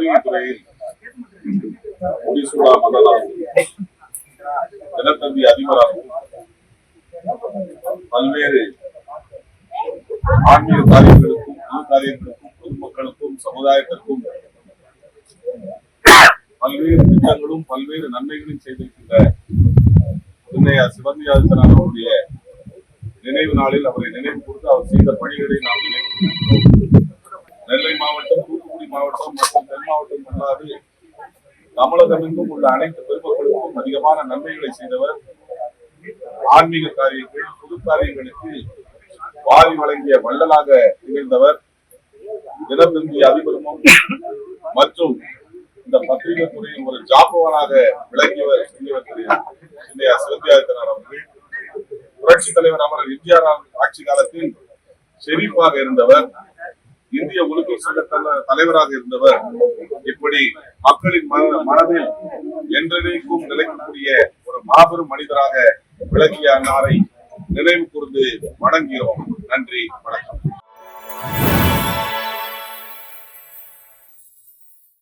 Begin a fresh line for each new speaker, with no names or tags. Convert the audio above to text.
பத்திரிகைத்துறையில் முடிசூடா மன்னராகவும் தினத்தந்தி அதிபராகவும் பல்வேறு ஆன்மீக காரியங்களுக்கும் பொது காரியங்களுக்கும் பொதுமக்களுக்கும் சமுதாயத்திற்கும் பல்வேறு திட்டங்களும் பல்வேறு நன்மைகளும் செய்திருக்கின்ற சிவந்தியாதித்தனார் அவருடைய நினைவு நாளில் அவரை நினைவு கூர்ந்து அவர் செய்த பணிகளை நாம் நினைவு கூறுகிறோம். நெல்லை மாவட்டம், தூத்துக்குடி மாவட்டம் மற்றும் தென் மாவட்டம் அல்லாது தமிழகமெங்கும் உள்ள அனைத்து பெருமக்களுக்கும் அதிகமான நன்மைகளை செய்தவர். ஆன்மீக காரியங்கள் பொது காரியங்களுக்கு வாரி வழங்கிய வள்ளலாக திகழ்ந்தவர். தினத்தந்தி அதிபரும் மற்றும் இந்த பத்திரிகை துறையில் ஒரு ஜாம்பவானாக விளங்கியவர் சிவந்தியாதித்தனார் அவர்கள். புரட்சி தலைவர் அமரர் எம்ஜிஆர் ஆட்சி காலத்தில் ஷெரீஃபாக இருந்தவர், இந்திய ஒலிம்பிக் சங்க தலைவராக இருந்தவர். இப்படி மக்களின் மனதில் என்றென்றைக்கும் நிலைக்கக்கூடிய ஒரு மாபெரும் மனிதராக விளங்கிய அன்னாரை நினைவு கூர்ந்து வணங்குகிறோம். நன்றி, வணக்கம்.